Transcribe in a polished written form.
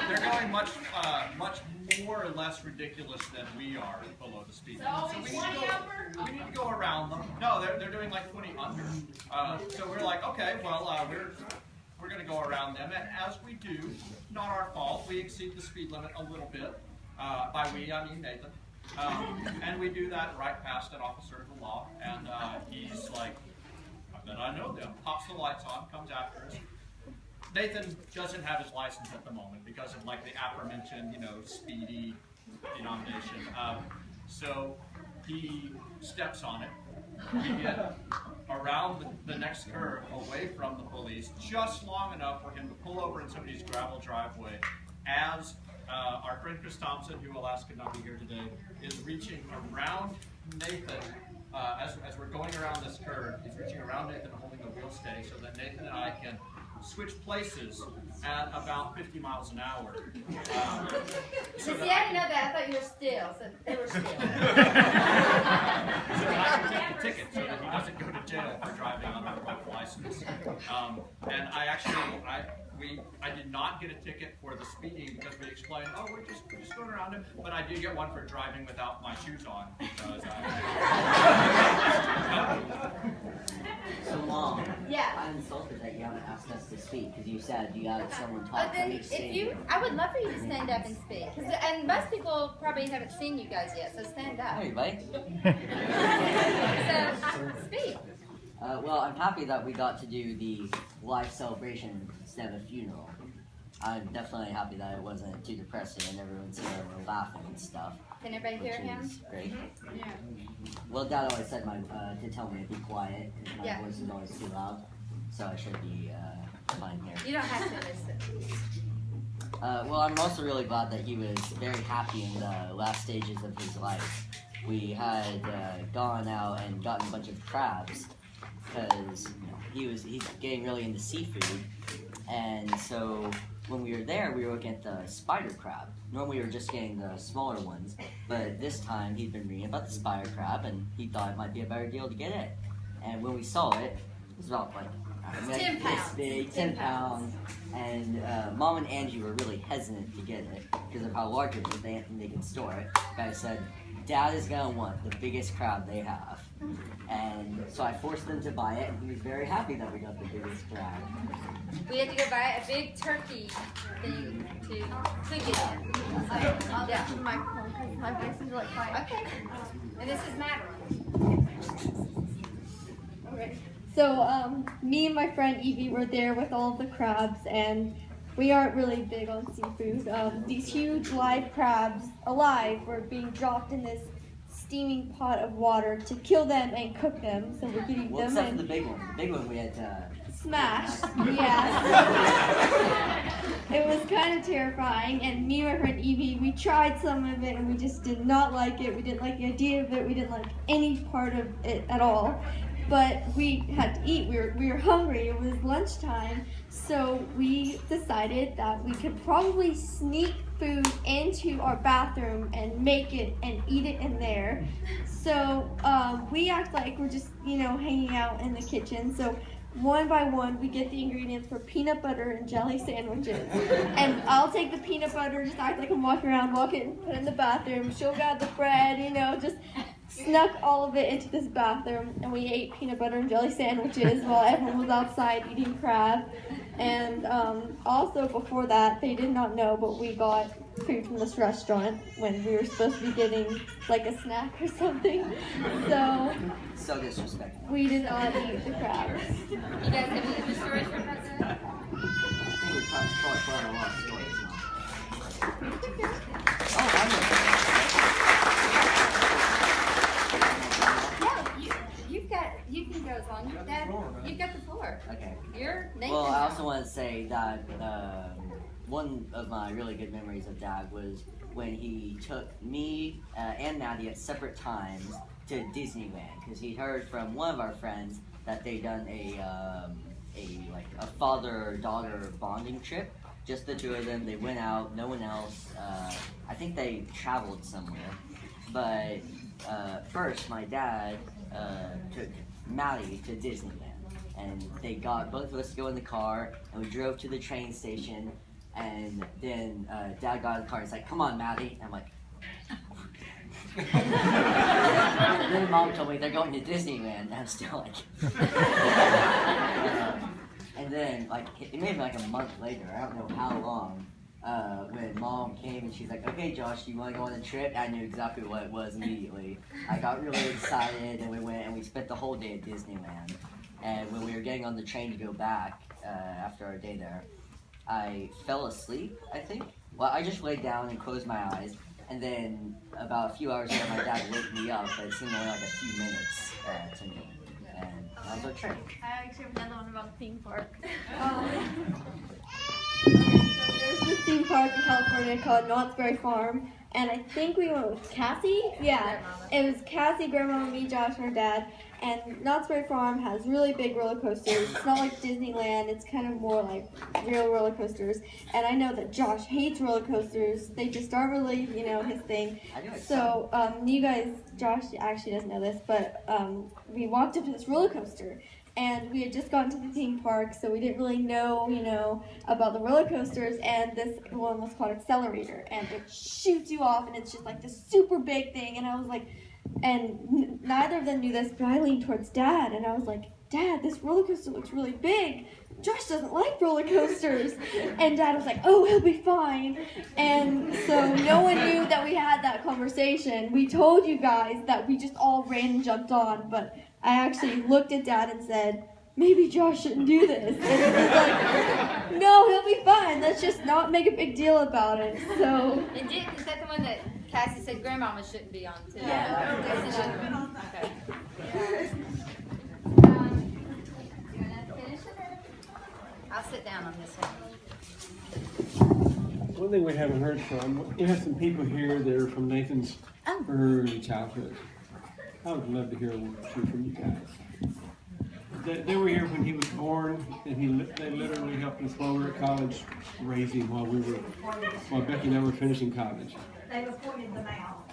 they're going much more or less ridiculous than we are below the speed limit. So we need to go around them. No, they're doing like 20 under. So we're like, okay, well, we're going to go around them, and as we do, not our fault, we exceed the speed limit a little bit. By we, I mean Nathan. And we do that right past an officer of the law, and he's like, I bet I know them. Pops the lights on, comes after us. Nathan doesn't have his license at the moment because of like the aforementioned, speedy denomination. So he steps on it. We get around the next curve away from the police just long enough for him to pull over in somebody's gravel driveway as our friend Chris Thompson, who alas could not be here today, is reaching around Nathan as we're going around this curve. He's reaching around Nathan holding a wheel steady so that Nathan and I can switch places at about 50 miles an hour. See, I didn't know that. I thought you were still. So they were still. So that I can take the ticket so that he doesn't go to jail for driving on a revoked license. And I did not get a ticket for the speeding because we explained, oh, we're just going around him. But I did get one for driving without my shoes on because So, Mom, yeah. I'm insulted that you haven't asked us to speak because you said you got someone talk from each state. I would love for you to stand up and speak. And most people probably haven't seen you guys yet, so stand up. Hey, buddy. So, speak. Well, I'm happy that we got to do the life celebration instead of a funeral. I'm definitely happy that it wasn't too depressing and everyone's here and we're laughing and stuff. Can everybody hear him? Which is great. Yeah. Well, Dad always said to tell me to be quiet because my voice is always too loud, so I should be fine here. You don't have to listen. Well, I'm also really glad that he was very happy in the last stages of his life. We had gone out and gotten a bunch of crabs because he's getting really into seafood, and so when we were there, we were looking at the spider crab. Normally we were just getting the smaller ones, but this time he'd been reading about the spider crab and he thought it might be a better deal to get it. And when we saw it, it was about like 10 pounds. Big, 10 pounds. And Mom and Angie were really hesitant to get it because of how large it is. They didn't think they could store it. But I said, Dad is gonna want the biggest crab they have. And so I forced them to buy it, and he was very happy that we got the biggest crab. We had to go buy a big turkey thing to get it. I'll get the microphone because my voice is like fine. Okay. And this is Madeline. Okay. So me and my friend Evie were there with all of the crabs, and we aren't really big on seafood. These huge live crabs, alive, were being dropped in this steaming pot of water to kill them and cook them. So we're getting them. Except for the big one. The big one we had to smash. Yeah. It was kind of terrifying. And me and my friend Evie, we tried some of it and we just did not like it. We didn't like the idea of it. We didn't like any part of it at all. But we had to eat. We were hungry. It was lunchtime. So we decided that we could probably sneak food into our bathroom and make it and eat it in there. So we act like we're just, hanging out in the kitchen. So one by one, we get the ingredients for peanut butter and jelly sandwiches. And I'll take the peanut butter, just act like I'm walking around, put it in the bathroom. She'll grab the bread, just snuck all of it into this bathroom. And we ate peanut butter and jelly sandwiches while everyone was outside eating crab. And also before that, they did not know, but we got food from this restaurant when we were supposed to be getting like a snack or something. So disrespectful. We did not eat the crabs. You guys have any other stories from that? I think we probably put on a lot of stories now. Oh, You can go as long as Dad. You've got the floor. Okay. Your name. Well, I also want to say that one of my really good memories of Dad was when he took me and Maddie at separate times to Disneyland because he heard from one of our friends that they'd done a father-daughter bonding trip. Just the two of them. They went out, no one else. I think they traveled somewhere. But first, my dad took Maddie to Disneyland. And they got both of us to go in the car, and we drove to the train station. And then Dad got in the car and he's like, "Come on, Maddie." And I'm like, and then Mom told me they're going to Disneyland, and I'm still like, and then like it may have been like a month later, I don't know how long, when Mom came and she's like, "Okay, Josh, do you want to go on a trip?" I knew exactly what it was immediately. I got really excited, and we went and we spent the whole day at Disneyland. And when we were getting on the train to go back after our day there, I fell asleep, I think. Well, I just laid down and closed my eyes, and then about a few hours later, my dad woke me up, but it seemed only like a few minutes to me. And that was our trip. I actually have another one about the theme park. So there's this theme park in California called Knott's Berry Farm, and I think we went with Cassie. Yeah, it was Cassie, Grandma, me, Josh, and her dad. And Knott's Berry Farm has really big roller coasters. It's not like Disneyland. It's kind of more like real roller coasters. And I know that Josh hates roller coasters. They just aren't really, his thing. So you guys, Josh actually doesn't know this, but we walked up to this roller coaster. And we had just gotten to the theme park, so we didn't really know, about the roller coasters. And this one was called Accelerator, and it shoots you off, and it's just like this super big thing. And I was like, and neither of them knew this, but I leaned towards Dad, and I was like, "Dad, this roller coaster looks really big. Josh doesn't like roller coasters." And Dad was like, "Oh, he'll be fine." And so no one knew that we had that conversation. We told you guys that we just all ran and jumped on, but I actually looked at Dad and said, "Maybe Josh shouldn't do this." And he was like, "No, he'll be fine. Let's just not make a big deal about it." So. Is that the one that Cassie said Grandmama shouldn't be on too? Yeah. Okay. You wanna finish it? I'll sit down on this one. One thing we haven't heard from, we have some people here that are from Nathan's early childhood. I would love to hear a word or two from you guys. They were here when he was born, and they literally helped us while we were at college, raise him while Becky and I were finishing college. They appointed them out.